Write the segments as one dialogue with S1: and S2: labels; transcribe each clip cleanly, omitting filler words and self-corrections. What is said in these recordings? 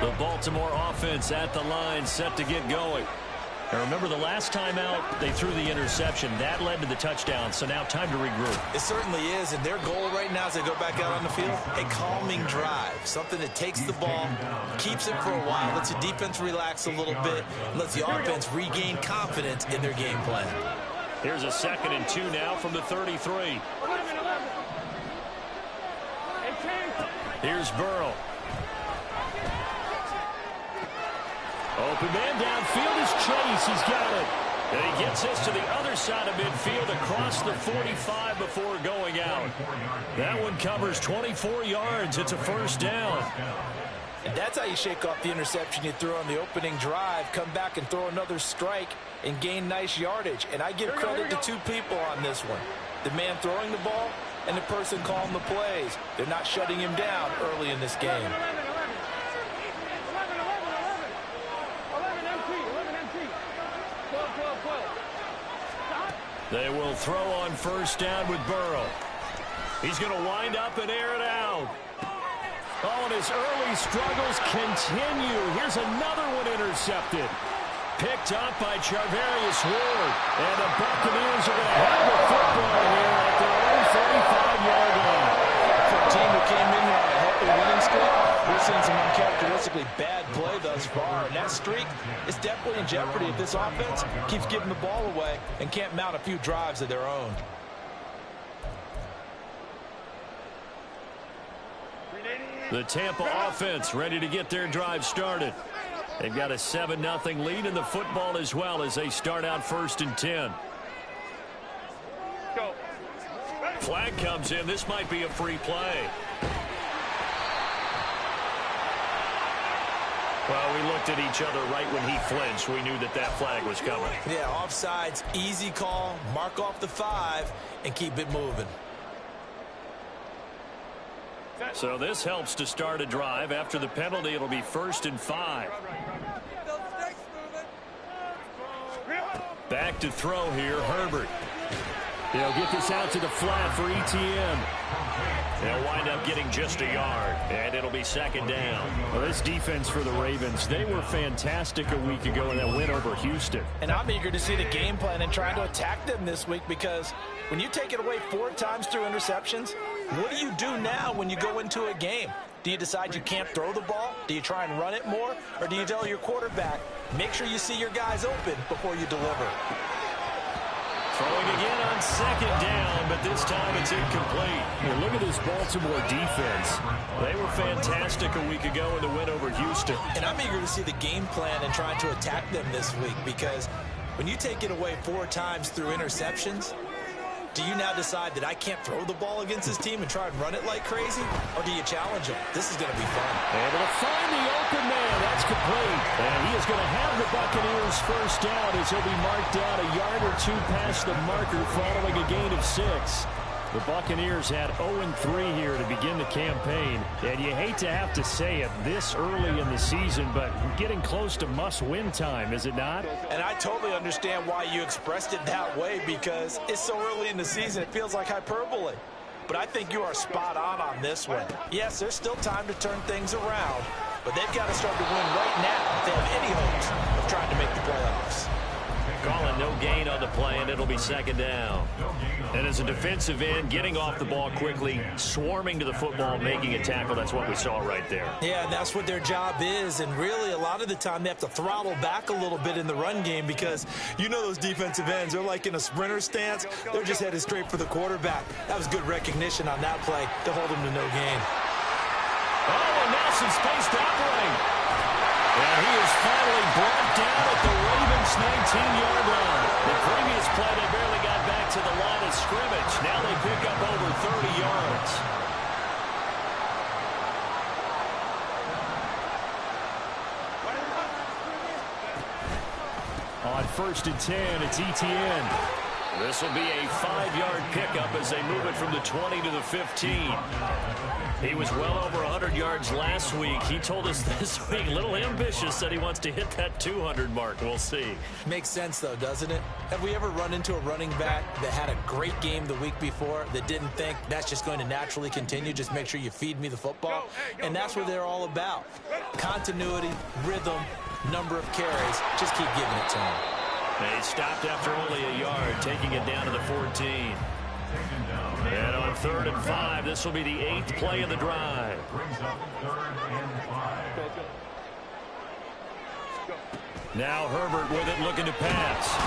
S1: The Baltimore offense at the line, set to get going. Now remember, the last time out, they threw the interception. That led to the touchdown, so now time to regroup.
S2: It certainly is, and their goal right now as they go back out on the field, a calming drive, something that takes the ball, keeps it for a while, lets the defense relax a little bit, and lets the offense regain confidence in their game plan.
S1: Here's a 2nd and 2 now from the 33. Here's Burrow. Open man downfield is Chase. He's got it. And he gets this to the other side of midfield across the 45 before going out. That one covers 24 yards. It's a first down.
S2: And that's how you shake off the interception you threw on the opening drive, come back and throw another strike and gain nice yardage. And I give credit to two people on this one. The man throwing the ball and the person calling the plays. They're not shutting him down early in this game.
S1: They will throw on first down with Burrow. He's going to wind up and air it out. Oh, and his early struggles continue. Here's another one intercepted. Picked up by Charvarius Ward. And the Buccaneers are going to have the football here at their own 35-yard line.
S2: For a team that came in here on a healthy winning streak, we're seeing some uncharacteristically bad play thus far. And that streak is definitely in jeopardy if this offense keeps giving the ball away and can't mount a few drives of their own.
S1: The Tampa offense ready to get their drive started. They've got a 7-0 lead in the football as well as they start out 1st and 10.
S3: Go.
S1: Flag comes in. This might be a free play. Well, we looked at each other right when he flinched. We knew that that flag was coming.
S2: Yeah, offsides, easy call, mark off the 5, and keep it moving.
S1: So this helps to start a drive. After the penalty, it'll be 1st and 5. Back to throw here, Herbert. They'll get this out to the flat for ETN. They'll wind up getting just a yard, and it'll be 2nd down. Well, this defense for the Ravens, they were fantastic a week ago in that win over Houston.
S2: And I'm eager to see the game plan and trying to attack them this week, because when you take it away 4 times through interceptions, what do you do now when you go into a game? Do you decide you can't throw the ball? Do you try and run it more? Or do you tell your quarterback, make sure you see your guys open before you deliver?
S1: Throwing again on 2nd down, but this time it's incomplete. Well, look at this Baltimore defense. They were fantastic a week ago in the win over Houston.
S2: And I'm eager to see the game plan and trying to attack them this week, because when you take it away 4 times through interceptions, do you now decide that I can't throw the ball against this team and try and run it like crazy? Or do you challenge them? This is going to be fun.
S1: Able to find the open man. That's complete. And he is going to have the Buccaneers first down as he'll be marked down a yard or 2 past the marker following a gain of 6. The Buccaneers had 0-3 here to begin the campaign. And you hate to have to say it this early in the season, but getting close to must-win time, is it not?
S2: And I totally understand why you expressed it that way, because it's so early in the season, it feels like hyperbole. But I think you are spot on this one. Yes, there's still time to turn things around, but they've got to start to win right now if they have any hopes of trying to make the playoffs.
S1: Calling no gain on the play, and it'll be 2nd down. And as a defensive end, getting off the ball quickly, swarming to the football, making a tackle, that's what we saw right there.
S2: Yeah, and that's what their job is, and really a lot of the time they have to throttle back a little bit in the run game, because you know those defensive ends, they're like in a sprinter stance. They're just headed straight for the quarterback. That was good recognition on that play to hold him to no gain.
S1: Oh, and now some space to operate. And he is finally brought down at the Ravens' 19-yard line. The previous play, they barely got back to the line of scrimmage. Now they pick up over 30 yards. On 1st and 10, it's ETN. This will be a 5-yard pickup as they move it from the 20 to the 15. He was well over 100 yards last week. He told us this week, a little ambitious, said he wants to hit that 200 mark. We'll see.
S2: Makes sense, though, doesn't it? Have we ever run into a running back that had a great game the week before that didn't think that's just going to naturally continue? Just make sure you feed me the football. And that's what they're all about. Continuity, rhythm, number of carries. Just keep giving it to him.
S1: They stopped after only a yard, taking it down to the 14. And on 3rd and 5, this will be the 8th play of the drive. Now Herbert with it, looking to pass.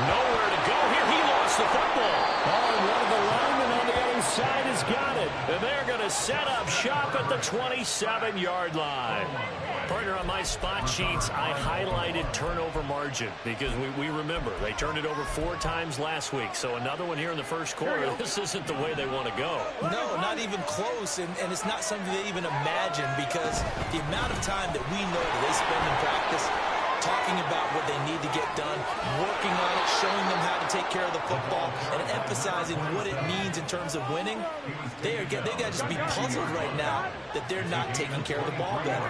S1: Nowhere to go here. He lost the football. Oh, and one of the linemen on the other side has got it. And they're going to set up shop at the 27-yard line. Partner, on my spot sheets, I highlighted turnover margin because we remember they turned it over 4 times last week. So another one here in the first quarter. This isn't the way they want to go.
S2: No, not even close. And it's not something they even imagine because the amount of time that we know that they spend in practice talking about what they need to get done, working on it, showing them how to take care of the football, and emphasizing what it means in terms of winning. They got to just be puzzled right now that they're not taking care of the ball better.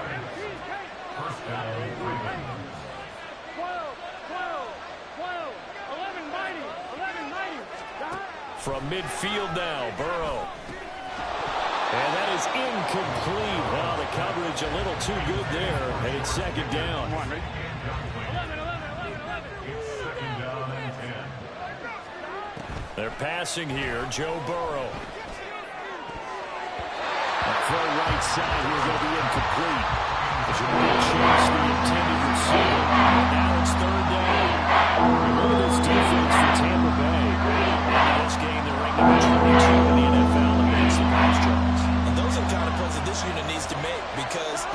S1: From midfield now, Burrow. And that is incomplete. Well, the coverage a little too good there, and it's 2nd down. They're passing here, Joe Burrow. Throw right side here, going to be incomplete. Jamil Chase, the intended receiver. And now it's 3rd down. Look at this defense for Tampa Bay. And in this game, they're ranked number 22 in the NFL against the pass yards.
S2: And those are the kind of plays that this unit needs to make because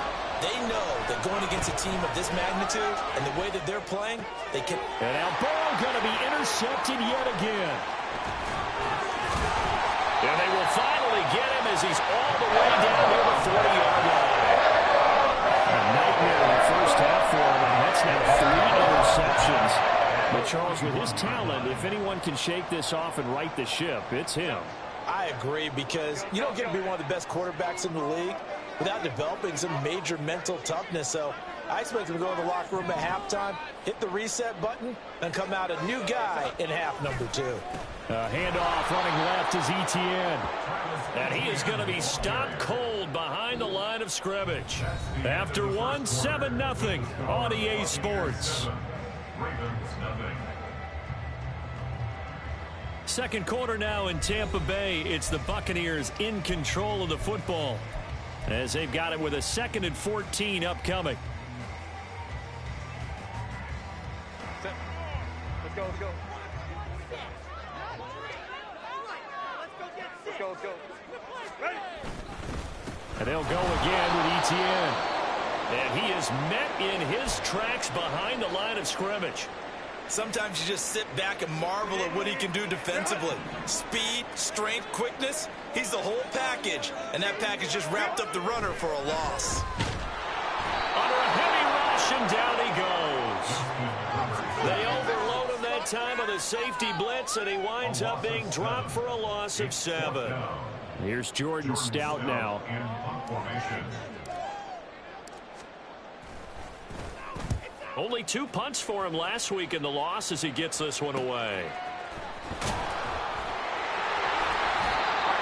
S2: they know that going against a team of this magnitude and the way that they're playing, they can.
S1: And now Burrow going to be intercepted yet again. And they will finally get him as he's all the way down near the 40-yard line. A nightmare in the first half for him, and that's now 3 interceptions. But Charles, with his talent, if anyone can shake this off and right the ship, it's him.
S2: I agree because you don't get to be one of the best quarterbacks in the league without developing some major mental toughness. So I expect him to go to the locker room at halftime, hit the reset button, and come out a new guy in half number 2.
S1: Handoff running left is Etienne. And he is going to be stopped cold behind the line of scrimmage. After 1, 7-0 on EA Sports. Second quarter now in Tampa Bay. It's the Buccaneers in control of the football as they've got it with a 2nd and 14 upcoming.
S3: Let's go, let's go. Let's go. Ready?
S1: And they'll go again with Etienne. And he is met in his tracks behind the line of scrimmage.
S2: Sometimes you just sit back and marvel at what he can do defensively. Speed, strength, quickness. He's the whole package. And that package just wrapped up the runner for a loss.
S1: Under a heavy rush, and down he goes. They overload him that time of the safety blitz, and he winds up being dropped for a loss of 7. Here's Jordan Stout now. Only 2 punts for him last week in the loss as he gets this one away.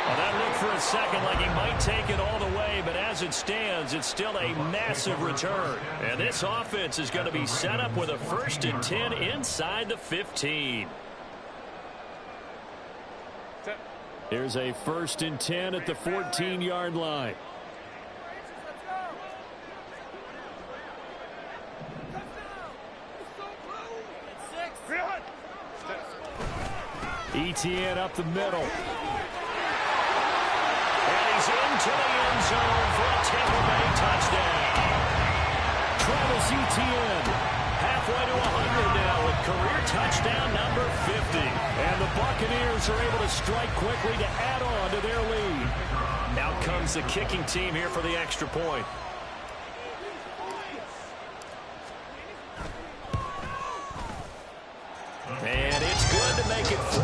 S1: Well, that looked for a second like he might take it all the way, but as it stands, it's still a massive return. And this offense is going to be set up with a 1st and 10 inside the 15. Here's a 1st and 10 at the 14-yard line. Etienne up the middle. And he's into the end zone for a Tampa Bay touchdown. Travis Etienne halfway to 100 now with career touchdown number 50. And the Buccaneers are able to strike quickly to add on to their lead. Out comes the kicking team here for the extra point. And it's good to make it 3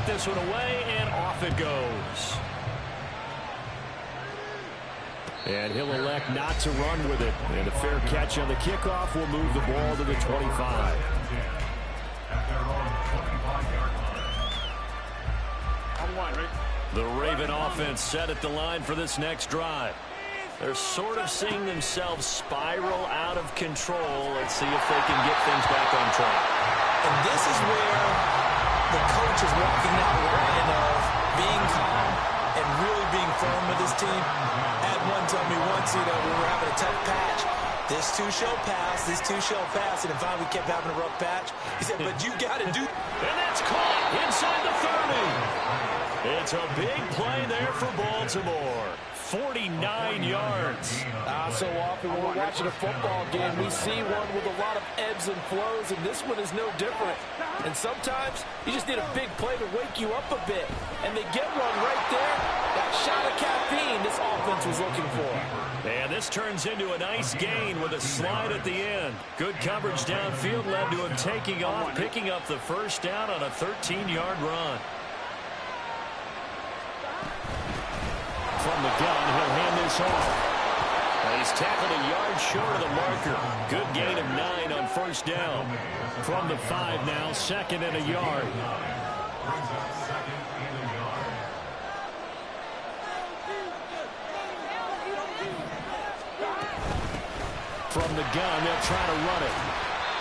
S1: kick this one away, and off it goes. And he'll elect not to run with it. And a fair catch on the kickoff will move the ball to the 25. The Raven offense set at the line for this next drive. They're sort of seeing themselves spiral out of control. Let's see if they can get things back on track.
S2: And this is where the coach is walking that line of being calm and really being firm with his team. Had one tell me once, we were having a tough patch. This two shall pass, this two shall pass, and if we kept having a rough patch, he said, but you got to do.
S1: And that's caught inside the 30. It's a big play there for Baltimore. 49 yards.
S4: So often when we're watching a football game, we see one with a lot of ebbs and flows, and this one is no different. And sometimes you just need a big play to wake you up a bit. And they get one right there. That shot of caffeine this offense was looking for.
S1: And this turns into a nice gain with a slide at the end. Good coverage downfield led to him taking off, picking up the first down on a 13-yard run. From the gun, he'll hand this off. And he's tackled a yard short of the marker. Good gain of 9 on first down. From the 5 now, second and a yard. From the gun, they'll try to run it.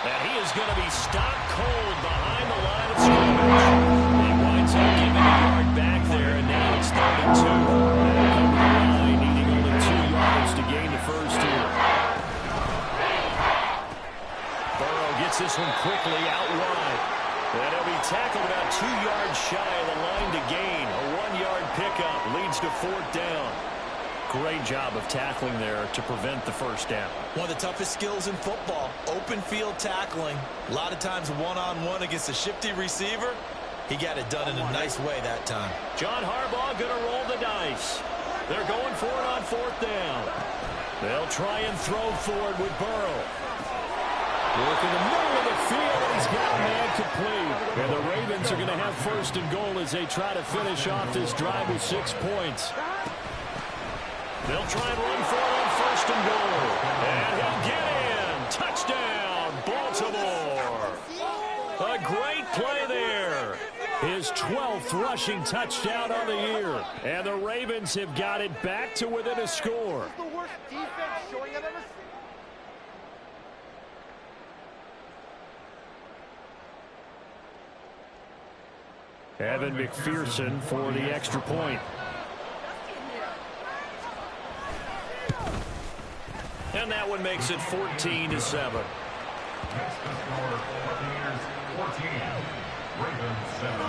S1: And he is going to be stopped cold behind the line of scrimmage. He winds up giving a yard back there, and now it's 32. Needing only 2 yards to gain the first here. Burrow gets this one quickly out wide. And he'll be tackled about 2 yards shy of the line to gain. A 1-yard pickup leads to 4th down. Great job of tackling there to prevent the first down.
S2: One of the toughest skills in football, open field tackling. A lot of times one-on-one against a shifty receiver. He got it done in a nice way that time.
S1: John Harbaugh going to roll the dice. They're going for it on 4th down. They'll try and throw forward with Burrow. Work in the middle of the field, and he's got a man complete. And the Ravens are going to have 1st and goal as they try to finish off this drive with 6 points. They'll try and run for it on 1st and goal. And he'll get in. Touchdown, Baltimore. A great play there. His 12th rushing touchdown on the year. And the Ravens have got it back to within a score.
S3: The worst defense showing I've ever seen.
S1: Evan McPherson for the extra point. And that one makes it 14-7.
S5: Next to score, Buccaneers 14, Ravens 7.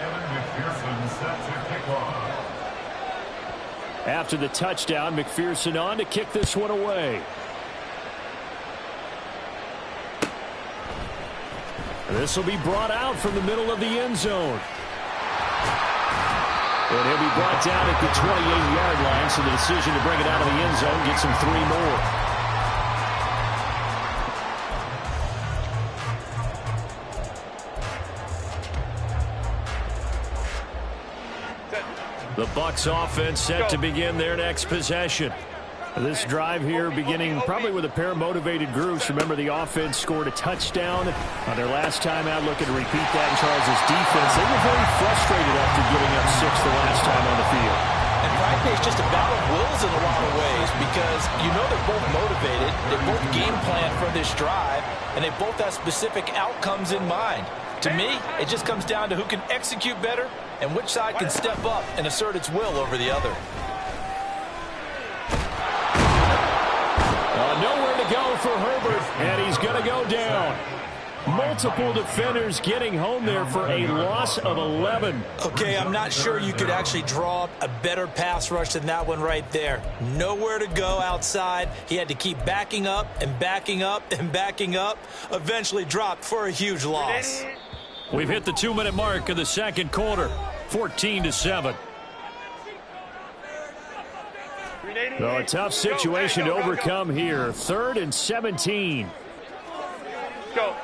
S5: Evan McPherson set to kick off.
S1: After the touchdown, McPherson on to kick this one away. This will be brought out from the middle of the end zone. And he'll be brought down at the 28-yard line, so the decision to bring it out of the end zone gets him 3 more. The Bucs offense set to begin their next possession. This drive here beginning probably with a pair of motivated groups. Remember, the offense scored a touchdown on their last time out. Looking to repeat that in Charles' defense. They were very frustrated after giving up 6 the last time on the field.
S2: And frankly, it's just a battle of wills in a lot of ways because you know they're both motivated. They both game plan for this drive, and they both have specific outcomes in mind. To me, it just comes down to who can execute better and which side can step up and assert its will over the other.
S1: Nowhere to go for Herbert, and he's going to go down. Multiple defenders getting home there for a loss of 11.
S2: Okay, I'm not sure you could actually draw up a better pass rush than that one right there. Nowhere to go outside. He had to keep backing up and backing up and backing up. Eventually dropped for a huge loss.
S1: We've hit the 2-minute mark of the second quarter. 14-7. Well, a tough situation to overcome here. 3rd and 17.
S3: Go.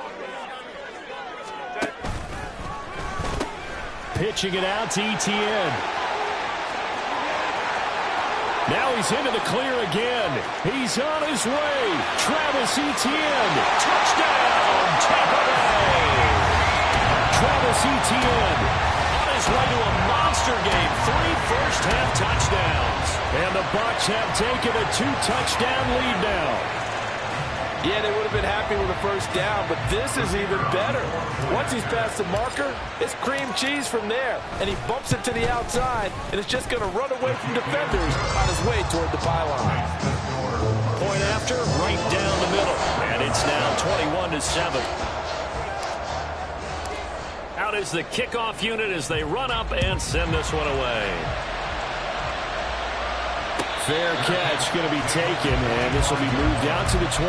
S1: Pitching it out to Etienne. Now he's into the clear again. He's on his way. Travis Etienne. Touchdown, Tampa Bay. Travis Etienne on his way to a monster game. 3 first-half touchdowns. And the Bucs have taken a 2-touchdown lead now.
S4: Yeah, they would have been happy with a first down, but this is even better. Once he's past the marker, it's cream cheese from there. And he bumps it to the outside, and it's just going to run away from defenders on his way toward the pylon.
S1: Point after, right down the middle. And it's now 21-7. Out is the kickoff unit as they run up and send this one away. Fair catch going to be taken, and this will be moved out to the 25.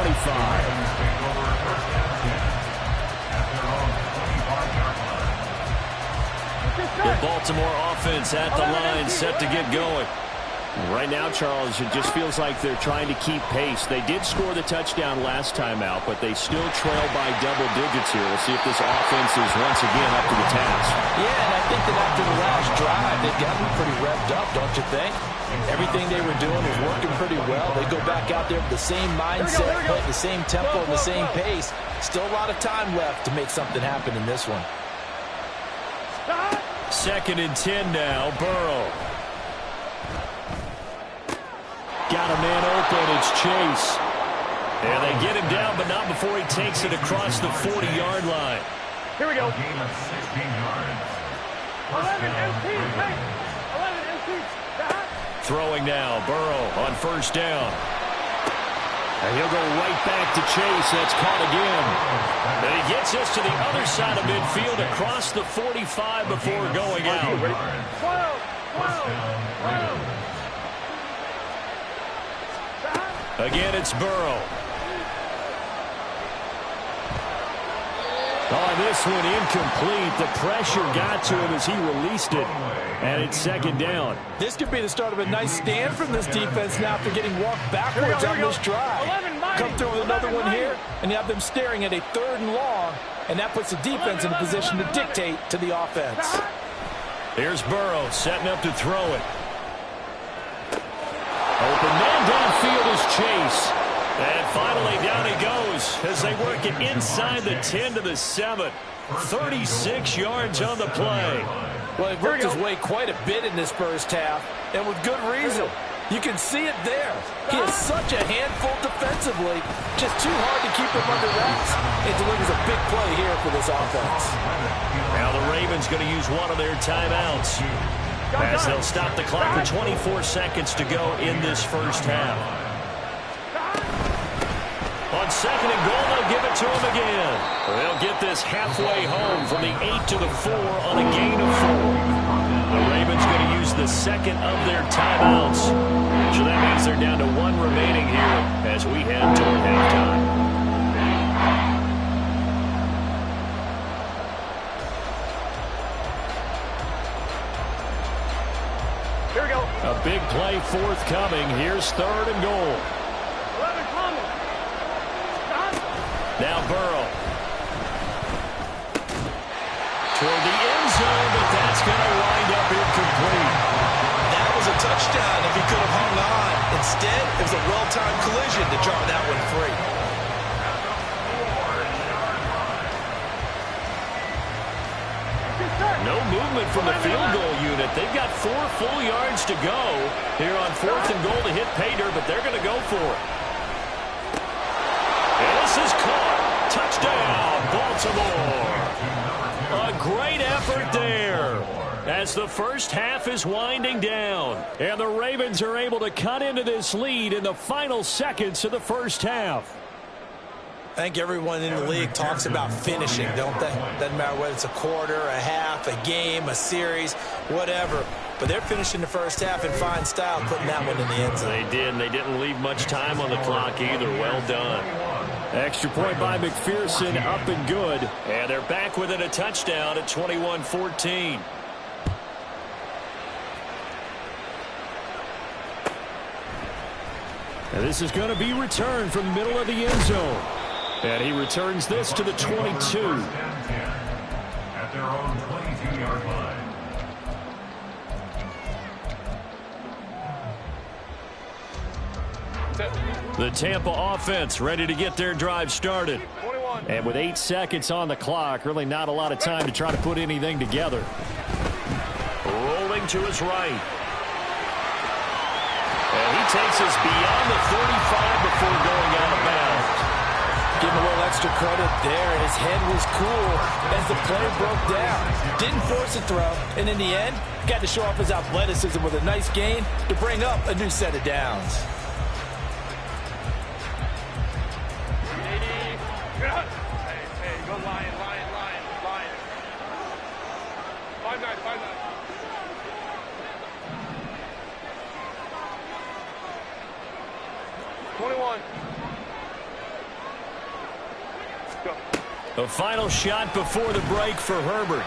S1: The Baltimore offense at the line, set to get going. Right now, Charles, it just feels like they're trying to keep pace. They did score the touchdown last time out, but they still trail by double digits here. We'll see if this offense is once again up to the task.
S2: Yeah, and I think that after the last drive, they've got to be pretty revved up, don't you think? Everything they were doing was working pretty well. They go back out there with the same mindset, play at the same tempo and the same pace. Still a lot of time left to make something happen in this one.
S1: 2nd and 10 now, Burrow. Got a man open, it's Chase. And they get him down, but not before he takes it across the 40-yard line.
S3: Here we go.
S5: 16 yards.
S3: 11 MPs, hey. 11 MPs.
S1: Throwing now, Burrow on first down. And he'll go right back to Chase. That's caught again. And he gets us to the other side of midfield across the 45 before going out.
S3: 12.
S1: Again, it's Burrow. On this one, incomplete. The pressure got to him as he released it. And it's 2nd down.
S4: This could be the start of a nice stand from this defense now after getting walked backwards on this drive. Come through with another one here, and you have them staring at a 3rd and long, and that puts the defense in a position to dictate to the offense.
S1: Here's Burrow setting up to throw it. Open man downfield is Chase. And finally down he goes as they work it inside the 10 to the 7. 36 yards on the play.
S4: Well, he worked his way quite a bit in this first half, and with good reason. You can see it there. He is such a handful defensively. Just too hard to keep him under wraps. It delivers a big play here for this offense.
S1: Now the Ravens going to use one of their timeouts as they'll stop the clock with 24 seconds to go in this first half. On 2nd and goal, they'll give it to him again. They'll get this halfway home from the 8 to the 4 on a gain of 4. The Ravens going to use the 2nd of their timeouts. So that means they're down to 1 remaining here as we head toward halftime.
S3: Here we go.
S1: A big play forthcoming. Here's 3rd and goal.
S3: 11 coming.
S1: Now Burrow. Toward the end zone, but that's going to wind up incomplete.
S2: That was a touchdown if he could have hung on. Instead, it was a well-timed collision to draw that one free.
S1: No movement from the field goal unit. They've got 4 full yards to go here on 4th and goal to hit pay dirt, but they're going to go for it. And this is caught. Touchdown, Baltimore. A great effort there as the first half is winding down. And the Ravens are able to cut into this lead in the final seconds of the first half.
S2: I think everyone in the league talks about finishing, don't they? Doesn't matter whether it's a quarter, a half, a game, a series, whatever. But they're finishing the first half in fine style, putting that one in the end zone.
S1: They did, and they didn't leave much time on the clock either. Well done. Extra point by McPherson, up and good. And they're back within a touchdown at 21-14. And this is going to be returned from the middle of the end zone. And he returns this to the 22.
S5: At their own 22-yard line.
S1: The Tampa offense ready to get their drive started.
S3: 21.
S1: And with 8 seconds on the clock, really not a lot of time to try to put anything together. Rolling to his right. And he takes us beyond the 35 before going out of bounds.
S4: Give him a little extra credit there. His head was cool as the play broke down. Didn't force a throw, and in the end, got to show off his athleticism with a nice gain to bring up a new set of downs.
S3: Hey, go Lion. 5-9. 21. Go.
S1: The final shot before the break for Herbert.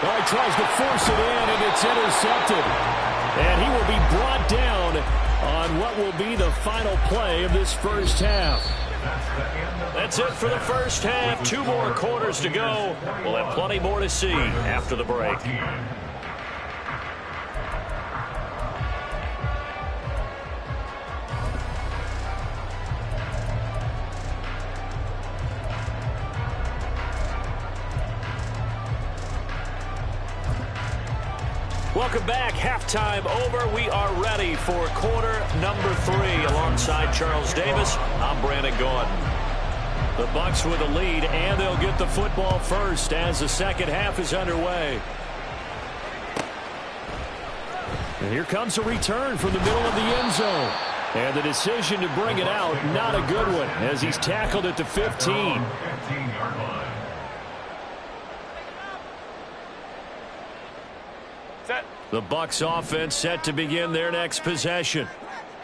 S1: Well, he tries to force it in, and it's intercepted. And he will be brought down on what will be the final play of this first half. That's it for the first half. 2 more quarters to go. We'll have plenty more to see after the break. Welcome back. Halftime over. We are ready for quarter number 3. Alongside Charles Davis, I'm Brandon Gordon. The Bucs with a lead, and they'll get the football first as the second half is underway. And here comes a return from the middle of the end zone. And the decision to bring it out, not a good one, as he's tackled at the 15.
S5: 15-yard line.
S3: Set.
S1: The Bucs offense set to begin their next possession.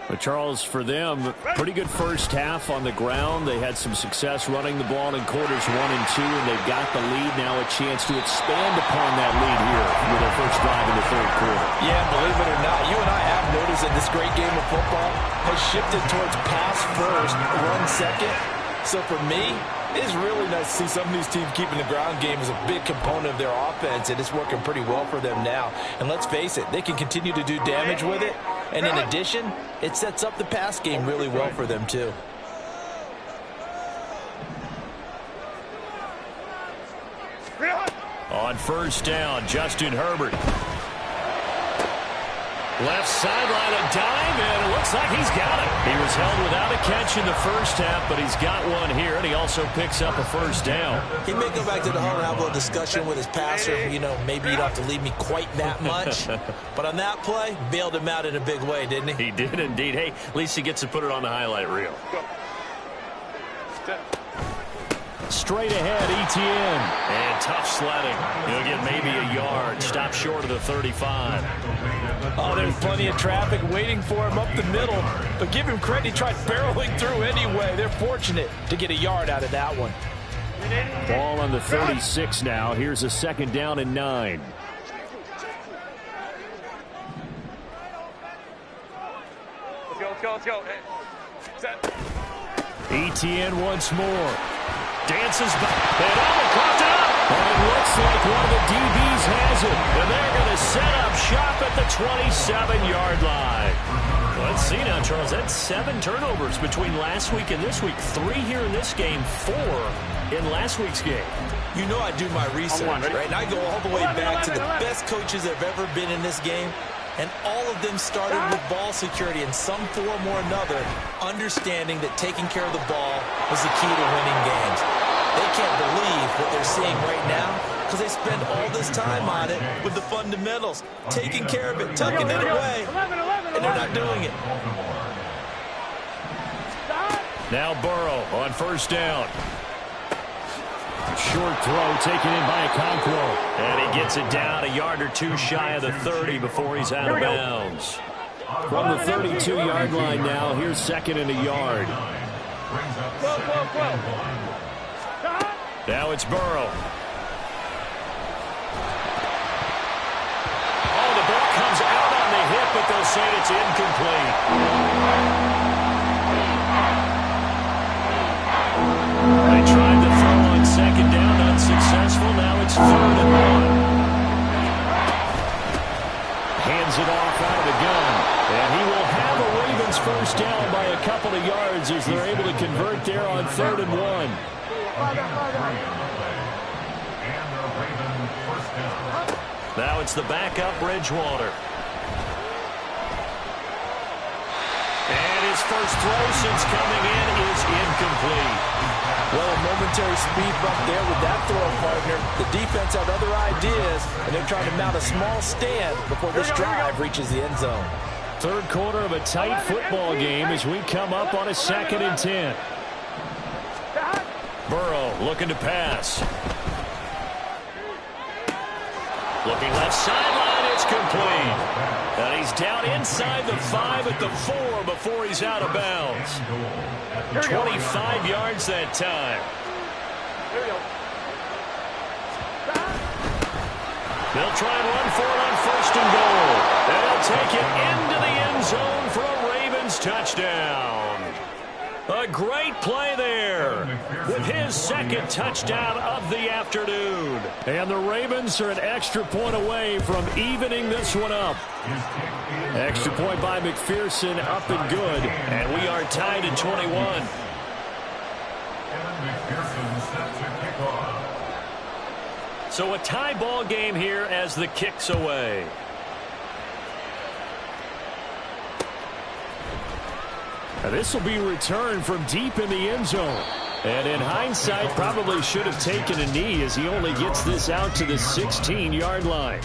S1: But Charles, for them, pretty good first half on the ground. They had some success running the ball in quarters 1 and 2, and they've got the lead now, a chance to expand upon that lead here with their first drive in the third quarter.
S4: Yeah, believe it or not, you and I have noticed that this great game of football has shifted towards pass first, run second. So for me, it's really nice to see some of these teams keeping the ground game as a big component of their offense, and it's working pretty well for them now. And let's face it, they can continue to do damage with it. And in addition, it sets up the pass game really well for them, too.
S1: On first down, Justin Herbert. Left sideline, a dive, and it looks like he's got it. He was held without a catch in the first half, but he's got one here, and he also picks up a first down.
S4: He may go back to the huddle and have a little discussion with his passer. You know, maybe you don't have to leave me quite that much. But on that play, bailed him out in a big way, didn't he?
S1: He did indeed. Hey, at least he gets to put it on the highlight reel.
S3: Go. Set.
S1: Straight ahead, ETN. And tough sledding. He'll get maybe a yard. Stop short of the 35.
S4: Oh, there's plenty of traffic waiting for him up the middle. But give him credit, he tried barreling through anyway. They're fortunate to get a yard out of that one.
S1: Ball on the 36 now. Here's a second down and 9.
S3: Let's go. Hey. Set.
S1: ETN once more. Dances back. And caught it up. And it looks like one of the DBs has it. And they're going to set up shop at the 27-yard line. Let's see now, Charles. That's 7 turnovers between last week and this week. 3 here in this game, 4 in last week's game.
S4: You know I do my research, right? And I go all the way back to the best coaches that have ever been in this game. And all of them started with ball security in some form or another, understanding that taking care of the ball was the key to winning games. They can't believe what they're seeing right now because they spend all this time on it with the fundamentals, taking care of it, tucking it away, and they're not doing it.
S1: Now Burrow on first down. Short throw taken in by Okonkwo. And he gets it down a yard or 2 shy of the 30 before he's out of bounds. From the 32-yard line now, here's second and a yard. Now it's Burrow. Oh, the ball comes out on the hip, but they'll say it's incomplete. They tried to throw on second down, unsuccessful. Now it's 3rd and 1. Hands it off out of the gun. And he will have a Ravens first down by a couple of yards as they're able to convert there on 3rd and 1. Now it's the backup Bridgewater. And his first throw since coming in is incomplete.
S4: Well, a momentary speed bump there with that throw, partner. The defense had other ideas, and they're trying to mount a small stand before this drive reaches the end zone.
S1: Third quarter of a tight football game as we come up on a 2nd and 10. Burrow looking to pass. Looking left sideline, it's complete. And he's down inside the 5 at the 4 before he's out of bounds. 25 yards that time. They'll try and run for it on 1st and goal. And they'll take it into the end zone for a Ravens touchdown. A great play there with his 2nd touchdown of the afternoon. And the Ravens are an extra point away from evening this one up. Extra point by McPherson, up and good. And we are tied at 21. So a tie ball game here as the kick's away. Now this will be returned from deep in the end zone. And in hindsight, probably should have taken a knee as he only gets this out to the 16-yard line.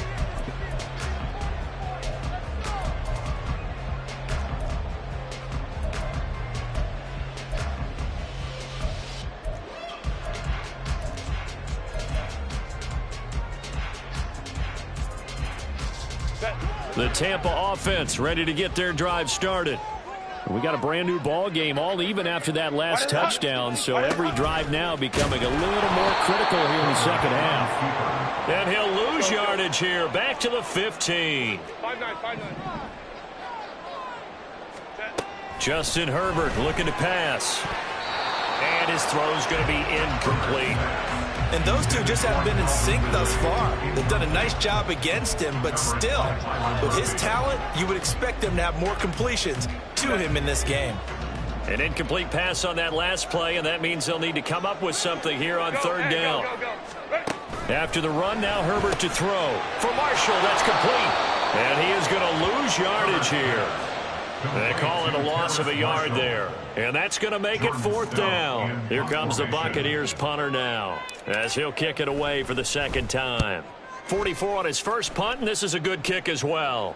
S1: The Tampa offense ready to get their drive started. We got a brand new ball game, all even after that last touchdown, so every drive now becoming a little more critical here in the second half. And he'll lose yardage here, back to the 15.
S3: 5-9.
S1: Justin Herbert looking to pass. And his throw's going to be incomplete.
S2: And those two just haven't been in sync thus far. They've done a nice job against him, but still, with his talent, you would expect them to have more completions to him in this game.
S1: An incomplete pass on that last play, and that means they'll need to come up with something here on 3rd down. After the run, now Herbert to throw. For Marshall, that's complete. And he is going to lose yardage here. They call it a loss of a yard there. And that's going to make it 4th down. Here comes the Buccaneers punter now, as he'll kick it away for the 2nd time. 44 on his first punt, and this is a good kick as well.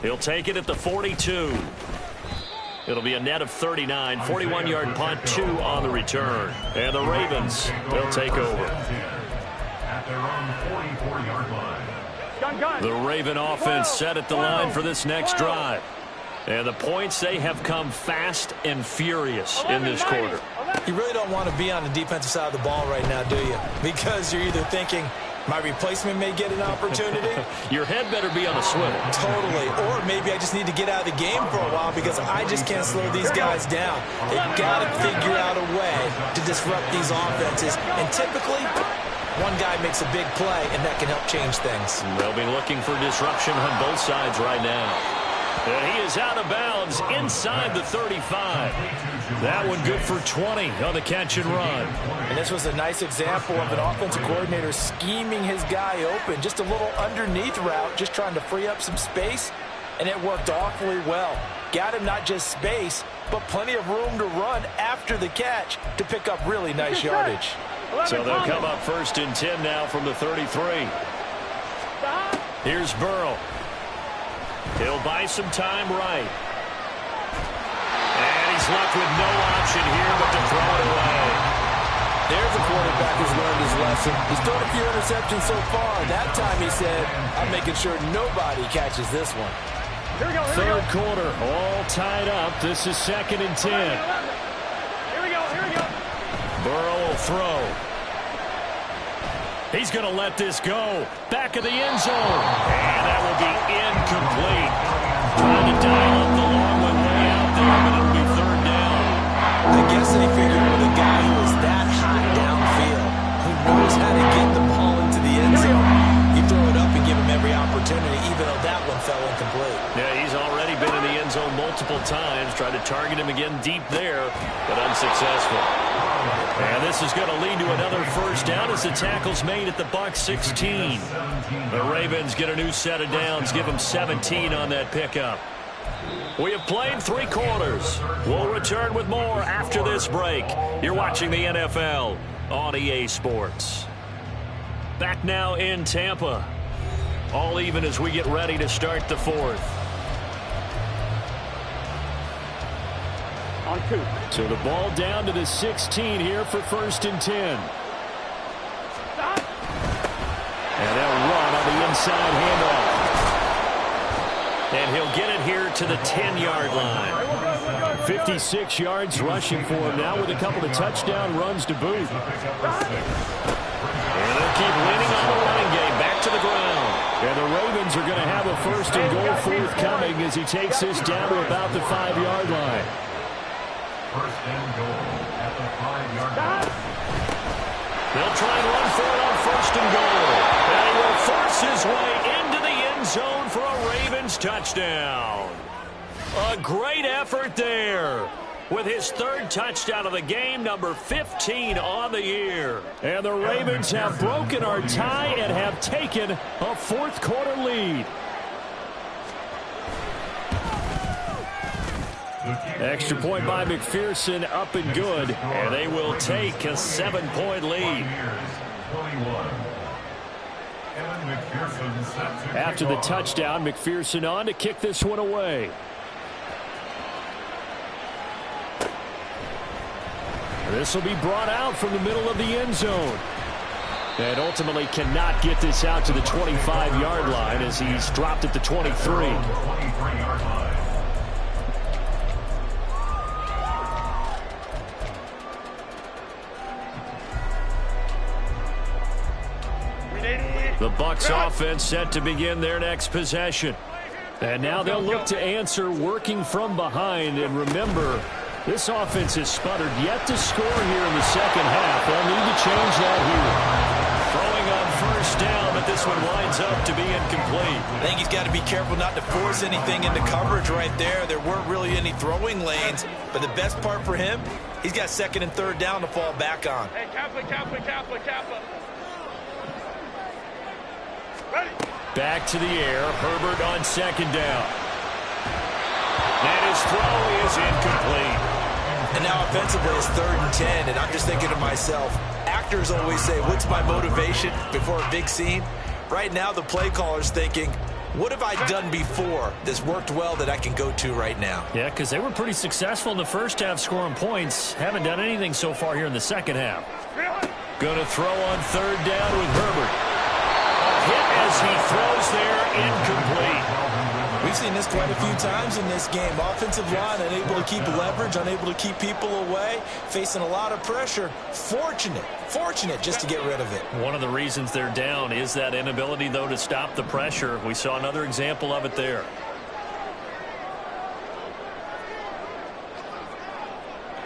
S1: He'll take it at the 42. It'll be a net of 39. 41-yard punt, 2 on the return. And the Ravens, they'll take over.
S5: At their own 44-yard line.
S1: The Raven offense set at the line for this next drive. And the points, they have come fast and furious in this quarter.
S2: You really don't want to be on the defensive side of the ball right now, do you? Because you're either thinking, my replacement may get an opportunity.
S1: Your head better be on a swivel.
S2: Totally. Or maybe I just need to get out of the game for a while because I just can't slow these guys down. They've got to figure out a way to disrupt these offenses. And typically, one guy makes a big play, and that can help change things.
S1: They'll be looking for disruption on both sides right now. And he is out of bounds inside the 35. That one good for 20 on the catch and run.
S4: And this was a nice example of an offensive coordinator scheming his guy open. Just a little underneath route, just trying to free up some space, and it worked awfully well. Got him not just space, but plenty of room to run after the catch to pick up really nice yardage.
S1: So they'll come up 1st and 10 now from the 33. Here's Burrow. He'll buy some time right. And he's left with no option here but to throw it away.
S4: There's a quarterback who's learned his lesson. He's thrown a few interceptions so far. That time he said, I'm making sure nobody catches this one.
S1: Third quarter, all tied up. This is 2nd and 10.
S3: Here we go.
S1: Burrow will throw. He's going to let this go. Back of the end zone. And that will be incomplete. Trying to dial up the long one way out there, but it'll be 3rd down.
S2: I guess they figured with a
S1: Ravens tried to target him again deep there, but unsuccessful. And this is going to lead to another first down as the tackle's made at the Bucs 16. The Ravens get a new set of downs, give them 17 on that pickup. We have played 3 quarters. We'll return with more after this break. You're watching the NFL on EA Sports. Back now in Tampa. All even as we get ready to start the 4th.
S3: On 2.
S1: So the ball down to the 16 here for 1st and 10.
S3: Stop.
S1: And they'll run on the inside handoff. And he'll get it here to the 10-yard line. 56 yards rushing for him now with a couple of touchdown runs to boot. And they'll keep leaning on the running game back to the ground. And the Ravens are going to have a 1st and goal forthcoming as he takes this down to about the 5-yard line.
S5: 1st and goal at the 5-yard line.
S1: They'll try and run for it on 1st and goal. And he will force his way into the end zone for a Ravens touchdown. A great effort there with his 3rd touchdown of the game, number 15 on the year. And the Ravens have broken our tie and have taken a 4th quarter lead. Extra point by McPherson, up and good, and they will take a 7-point lead. After the touchdown, McPherson on to kick this one away. This will be brought out from the middle of the end zone. And ultimately cannot get this out to the 25-yard line as he's dropped at the 23. The Bucs offense set to begin their next possession. And now they'll look to answer working from behind. And remember, this offense has sputtered yet to score here in the second half. They'll need to change that here. Throwing on 1st down, but this one winds up to be incomplete.
S2: I think he's got to be careful not to force anything into coverage right there. There weren't really any throwing lanes, but the best part for him, he's got 2nd and 3rd down to fall back on.
S3: Hey, Kappa. Ready.
S1: Back to the air. Herbert on 2nd down. And his throw is incomplete.
S2: And now offensively it's 3rd and 10, and I'm just thinking to myself, actors always say, what's my motivation before a big scene? Right now the play caller's thinking, what have I done before that's worked well that I can go to right now?
S1: Yeah, because they were pretty successful in the first half scoring points. Haven't done anything so far here in the second half. Going to throw on 3rd down with Herbert. Hit as he throws there, incomplete.
S2: We've seen this quite a few times in this game. Offensive line unable to keep leverage, unable to keep people away, facing a lot of pressure. Fortunate just to get rid of it.
S1: One of the reasons they're down is that inability, though, to stop the pressure. We saw another example of it there.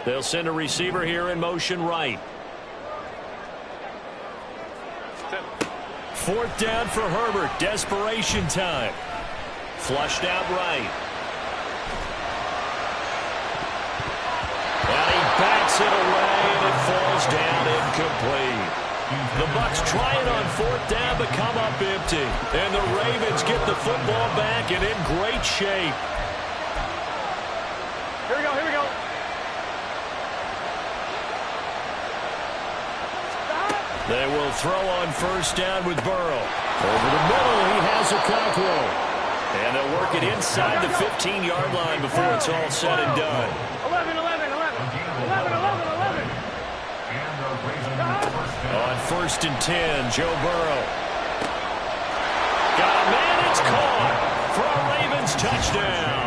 S1: They'll send a receiver here in motion right. 4th down for Herbert. Desperation time. Flushed out right. And he backs it away, and it falls down incomplete. The Bucs try it on 4th down, but come up empty. And the Ravens get the football back and in great shape.
S3: Here we go.
S1: They will throw on 1st down with Burrow. Over the middle, he has a Cockrell. And they'll work it inside the 15-yard line before it's all said and done.
S3: 11.
S1: On 1st and 10, Joe Burrow. Got a man, it's caught for a Ravens touchdown.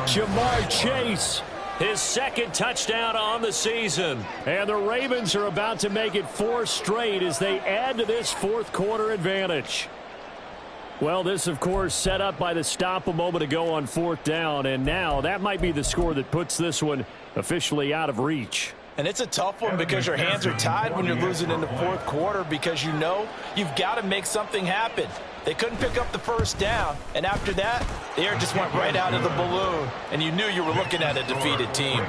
S1: Jamar Chase, his 2nd touchdown on the season. And the Ravens are about to make it 4 straight as they add to this 4th quarter advantage. Well, this, of course, set up by the stop a moment ago on 4th down. And now that might be the score that puts this one officially out of reach.
S2: And it's a tough one because your hands are tied when you're losing in the 4th quarter because you know you've got to make something happen. They couldn't pick up the first down, and after that, the air just went right out of the balloon, and you knew you were looking at a defeated team.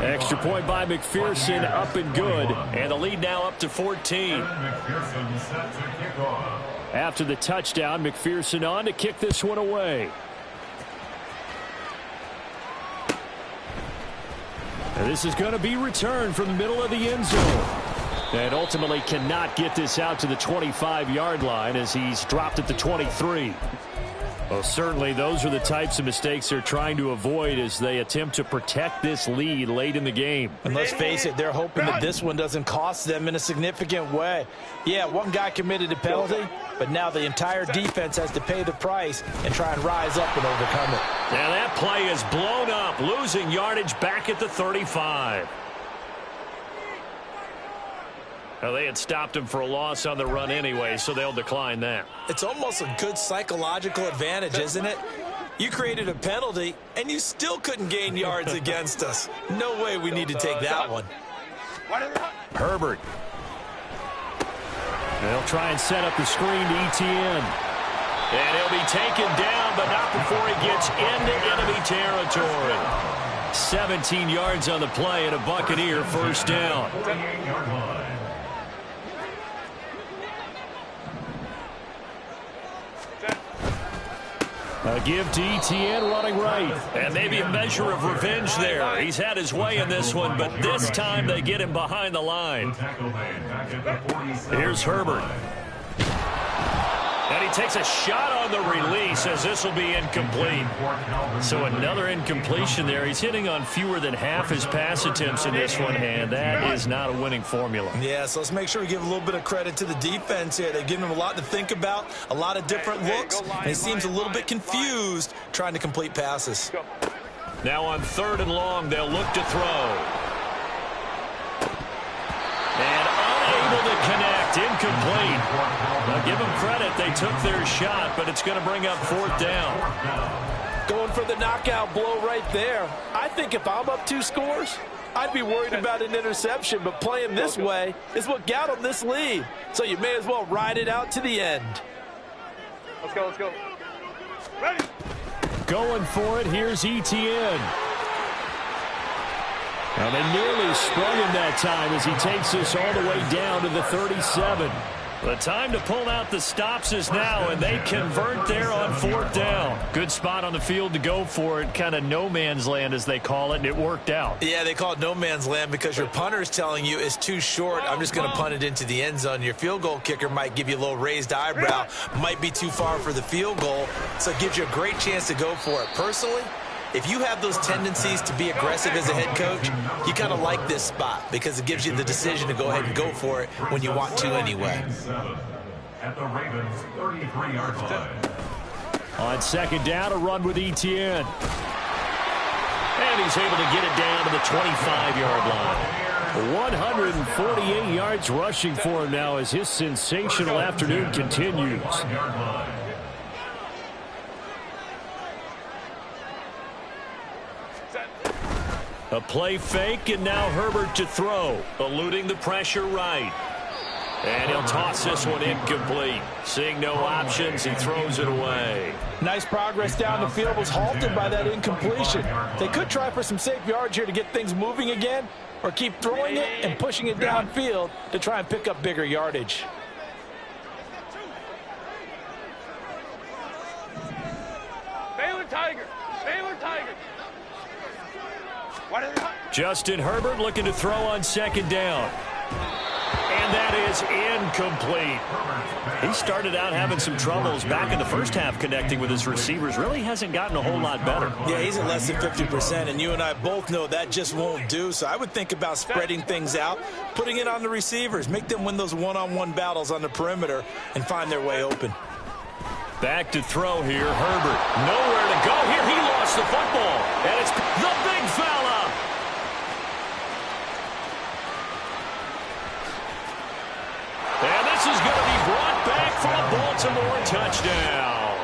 S1: Extra point by McPherson, up and good, and the lead now up to 14. After the touchdown, McPherson on to kick this one away. And this is going to be returned from the middle of the end zone. And ultimately cannot get this out to the 25-yard line as he's dropped at the 23. Well, certainly those are the types of mistakes they're trying to avoid as they attempt to protect this lead late in the game.
S2: And let's face it, they're hoping that this one doesn't cost them in a significant way. Yeah, one guy committed a penalty, but now the entire defense has to pay the price and try and rise up and overcome it.
S1: Now that play is blown up, losing yardage back at the 35. Well, they had stopped him for a loss on the run anyway, so they'll decline that.
S2: It's almost a good psychological advantage, isn't it? You created a penalty, and you still couldn't gain yards against us. No way we need to take that one.
S1: Herbert. They'll try and set up the screen to Etienne. And he'll be taken down, but not before he gets into enemy territory. 17 yards on the play and a Buccaneer first down. A give to Etienne running right. And maybe a measure of revenge there. He's had his way in this one, but this time they get him behind the line. Here's Herbert. And he takes a shot on the release as this will be incomplete. So another incompletion there. He's hitting on fewer than half his pass attempts in this one, and that is not a winning formula.
S2: Yeah, so let's make sure we give a little bit of credit to the defense here. They've given him a lot to think about, a lot of different looks, and he seems a little bit confused trying to complete passes.
S1: Now on 3rd and long, they'll look to throw. And unable to connect, incomplete. Now give them credit, they took their shot, but it's going to bring up 4th down.
S4: Going for the knockout blow right there. I think if I'm up 2 scores, I'd be worried about an interception, but playing this way is what got them this lead. So you may as well ride it out to the end.
S3: Let's go, let's go. Ready?
S1: Going for it, here's Etienne. And they nearly sprung him that time as he takes this all the way down to the 37. The time to pull out the stops is now, and they convert there on 4th down. Good spot on the field to go for it, kind of no man's land as they call it, and it worked out.
S2: Yeah, they call it no man's land because your punter's telling you it's too short. I'm just going to punt it into the end zone. Your field goal kicker might give you a little raised eyebrow, might be too far for the field goal, so it gives you a great chance to go for it. Personally, if you have those tendencies to be aggressive as a head coach, you kind of like this spot because it gives you the decision to go ahead and go for it when you want to anyway.
S5: At the Ravens 33-yard line.
S1: On 2nd down, a run with Etienne. And he's able to get it down to the 25-yard line. 148 yards rushing for him now as his sensational afternoon continues. A play fake, and now Herbert to throw, eluding the pressure right. And he'll toss this one incomplete. Seeing no options, he throws it away.
S4: Nice progress down the field, was halted by that incompletion. They could try for some safe yards here to get things moving again, or keep throwing it and pushing it downfield to try and pick up bigger yardage.
S3: Baylor Tiger. Baylor Tiger.
S1: Justin Herbert looking to throw on 2nd down. And that is incomplete. He started out having some troubles back in the first half connecting with his receivers. Really hasn't gotten a whole lot better.
S2: Yeah, he's at less than 50%, and you and I both know that just won't do. So I would think about spreading things out, putting it on the receivers, make them win those one-on-one battles on the perimeter and find their way open.
S1: Back to throw here, Herbert. Nowhere to go here. He lost the football, and it's the big fella. And this is going to be brought back for a Baltimore touchdown.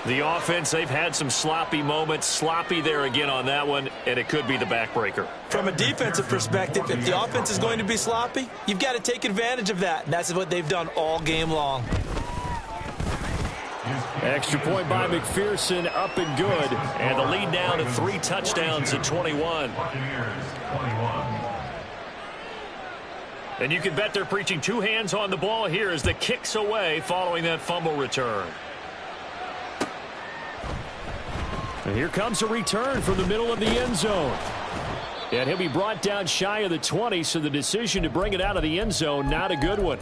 S1: The offense, they've had some sloppy moments. Sloppy there again on that one, and it could be the backbreaker.
S2: From a defensive perspective, if the offense is going to be sloppy, you've got to take advantage of that. And that's what they've done all game long.
S1: Extra point by McPherson, up and good. And the lead now to 3 touchdowns at 21. And you can bet they're preaching 2 hands on the ball here as the kick's away following that fumble return. And here comes a return from the middle of the end zone. And he'll be brought down shy of the 20, so the decision to bring it out of the end zone, not a good one.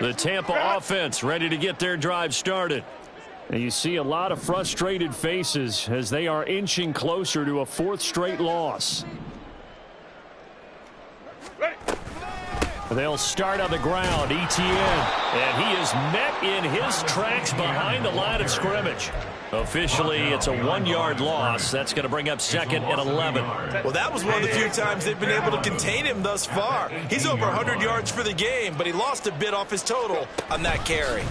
S1: The Tampa offense ready to get their drive started. And you see a lot of frustrated faces as they are inching closer to a 4th straight loss. They'll start on the ground, Etienne. And he is met in his tracks behind the line of scrimmage. Officially, it's a 1-yard loss. That's going to bring up 2nd and 11.
S2: Well, that was one of the few times they've been able to contain him thus far. He's over 100 yards for the game, but he lost a bit off his total on that carry.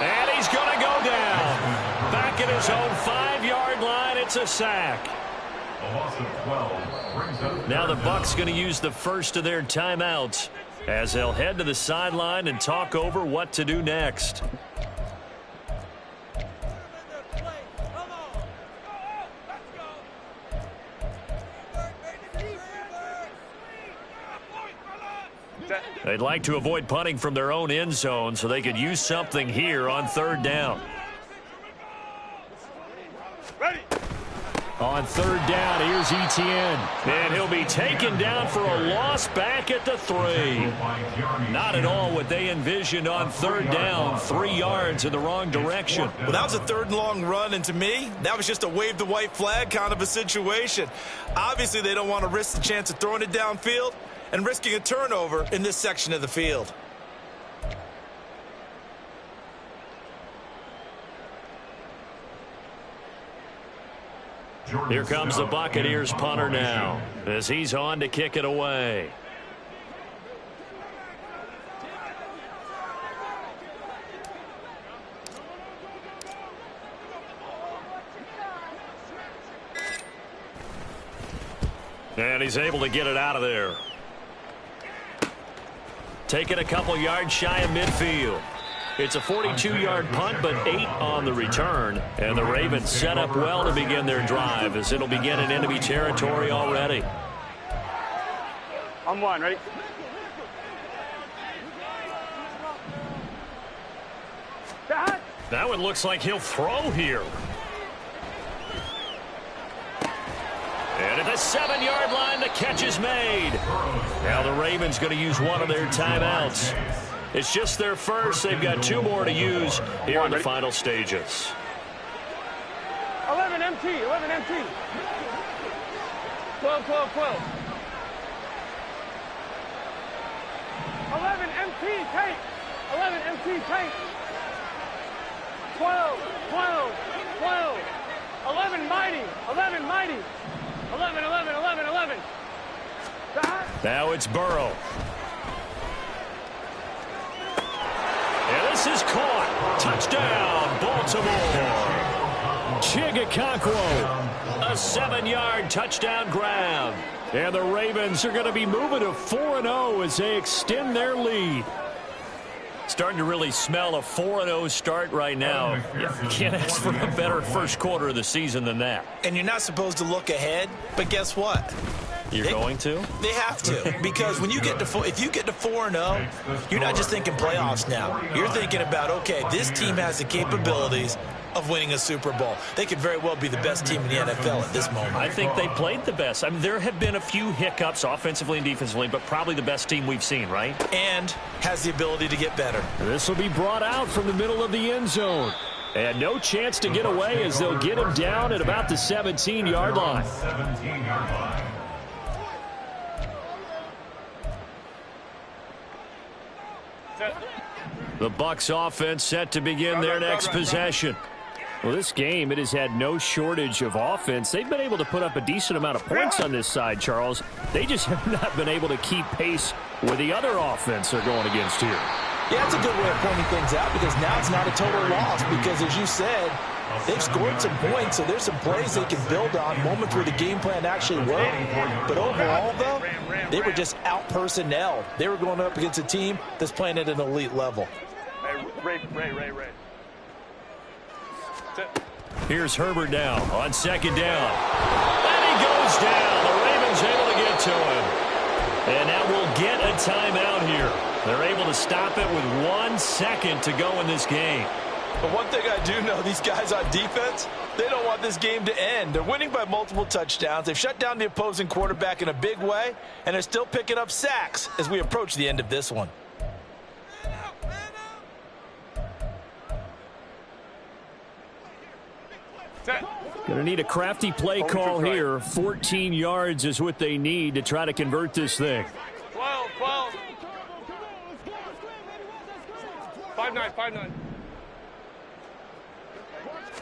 S1: And he's going to go down. Back at his own 5-yard line, it's a sack. Now the Bucs going to use the first of their timeouts as they'll head to the sideline and talk over what to do next. They'd like to avoid punting from their own end zone so they could use something here on 3rd down.
S3: Ready.
S1: On 3rd down, here's Etienne. And he'll be taken down for a loss back at the 3. Not at all what they envisioned on 3rd down. 3 yards in the wrong direction.
S2: Well, that was a 3rd and long run, and to me, that was just a wave the white flag kind of a situation. Obviously, they don't want to risk the chance of throwing it downfield and risking a turnover in this section of the field.
S1: Here comes the Buccaneers punter now as he's on to kick it away. And he's able to get it out of there. Taking a couple yards shy of midfield. It's a 42-yard punt, but 8 on the return. And the Ravens set up well to begin their drive as it'll begin in enemy territory already.
S3: On 1, ready?
S1: That one looks like he'll throw here. And at the 7-yard line, the catch is made. Now the Ravens going to use one of their timeouts. It's just their first. They've got 2 more to use here in the final stages.
S3: 11 MT, 11 MT. 12, 12, 12. 11 MT, tape. 11 MT, tape. 12, 12, 12. 11 mighty, 11 mighty. 11, 11, 11, 11.
S1: Now it's Burrow. And this is caught. Touchdown, Baltimore. Chigakonkwo. A 7-yard touchdown grab. And the Ravens are going to be moving to 4-0 as they extend their lead. Starting to really smell a 4-0 start right now. You can't ask for a better first quarter of the season than that.
S2: And you're not supposed to look ahead, but guess what?
S1: You're going to?
S2: They have to, because when you get to if you get to 4-0, you're not just thinking playoffs now. You're thinking about, okay, this team has the capabilities of winning a Super Bowl. They could very well be the best team in the NFL at this moment.
S1: I think they played the best. I mean, there have been a few hiccups offensively and defensively, but probably the best team we've seen, right?
S2: And has the ability to get better.
S1: This will be brought out from the middle of the end zone. And no chance to get away as they'll get him down at about the 17-yard line.
S5: 17-yard line.
S1: The Bucs offense set to begin their next possession. Well, this game, it has had no shortage of offense. They've been able to put up a decent amount of points on this side, Charles. They just have not been able to keep pace with the other offense they're going against here.
S2: Yeah, that's a good way of pointing things out because now it's not a total loss because, as you said, they've scored some points, so there's some plays they can build on, moments where the game plan actually worked. But overall, though, they were just out-personnel. They were going up against a team that's playing at an elite level.
S3: Ray.
S1: Here's Herbert now on second down. And he goes down. The Ravens able to get to him. And now we'll get a timeout here. They're able to stop it with 1 second to go in this game.
S2: But one thing I do know, these guys on defense, they don't want this game to end. They're winning by multiple touchdowns. They've shut down the opposing quarterback in a big way, and they're still picking up sacks as we approach the end of this one.
S1: Going to need a crafty play call here. 14 yards is what they need to try to convert this thing.
S3: 12. 5-9.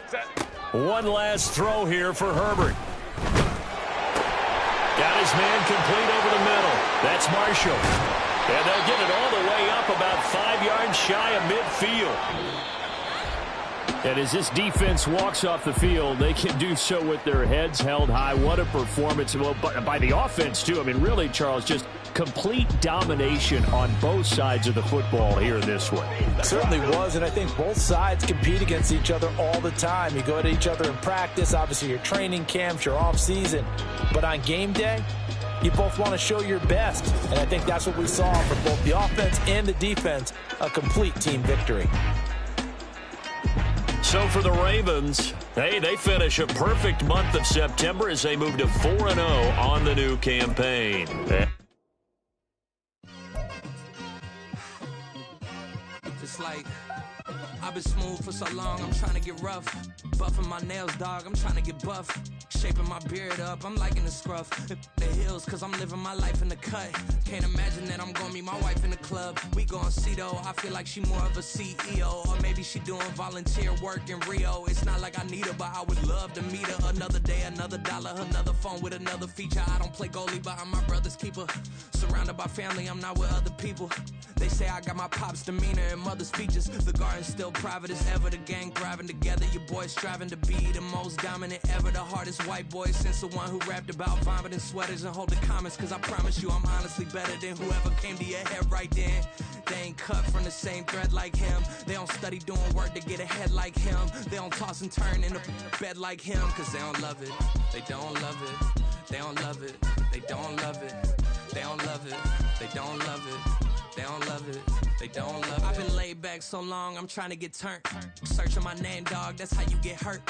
S3: Set.
S1: One last throw here for Herbert. Got his man complete over the middle. That's Marshall. And they'll get it all the way up about 5 yards shy of midfield. And as this defense walks off the field, they can do so with their heads held high. What a performance by the offense, too. I mean, really, Charles, just complete domination on both sides of the football here in this one.
S2: Certainly was, and I think both sides compete against each other all the time. You go at each other in practice, obviously your training camps, your off-season. But on game day, you both want to show your best. And I think that's what we saw from both the offense and the defense, a complete team victory.
S1: So for the Ravens, hey, they finish a perfect month of September as they move to 4-0 on the new campaign.
S6: It's like I've been smooth for so long, I'm trying to get rough. Buffing my nails, dog, I'm trying to get buff. Shaping my beard up, I'm liking the scruff. The hills, cause I'm living my life in the cut. Can't imagine that I'm gonna meet my wife in the club. We gon' see though, I feel like she more of a CEO. Or maybe she doing volunteer work in Rio. It's not like I need her, but I would love to meet her. Another day, another dollar, another phone with another feature. I don't play goalie, but I'm my brother's keeper. Surrounded by family, I'm not with other people. They say I got my pop's demeanor and mother's features. The garden's still private as ever, the gang thriving together. Your boys striving to be the most dominant ever. The hardest white boy since the one who rapped about vomiting sweaters and holding comments. Cause I promise you I'm honestly better than whoever came to your head right then. They ain't cut from the same thread like him. They don't study doing work to get ahead like him. They don't toss and turn in a bed like him. Cause they don't love it, they don't love it. They don't love it, they don't love it. They don't love it, they don't love it. They don't love it, they don't love it. I've been laid back so long, I'm trying to get turned. Searching my name, dog, that's how you get hurt.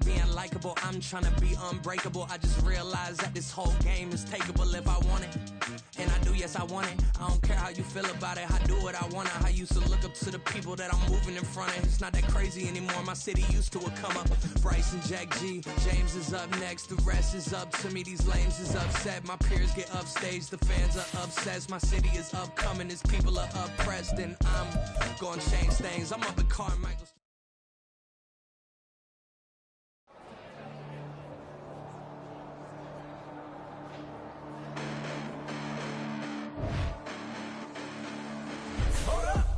S6: Being likable, I'm trying to be unbreakable. I just realized that this whole game is takeable if I want it. And I do, yes, I want it. I don't care how you feel about it, I do what I want it. I used to look up to the people that I'm moving in front of. It's not that crazy anymore, my city used to a come up. Bryce and Jack G, James is up next. The rest is up to me, these lames is upset. My peers get upstage, the fans are obsessed. My city is upcoming, its people are oppressed. And I'm gonna change things, I'm up at Carmichael.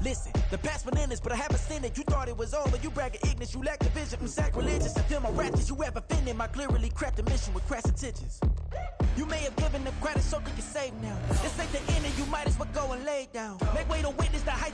S7: Listen, the past been endless, but I haven't seen it. You thought it was over, you bragging ignorance, you lack the vision from sacrilegious. Until my ratchets, you have offended my clearly crafted mission with crass intentions. You may have given them credit so you can save now. This ain't the end and you might as well go and lay down. Make way to witness the hype.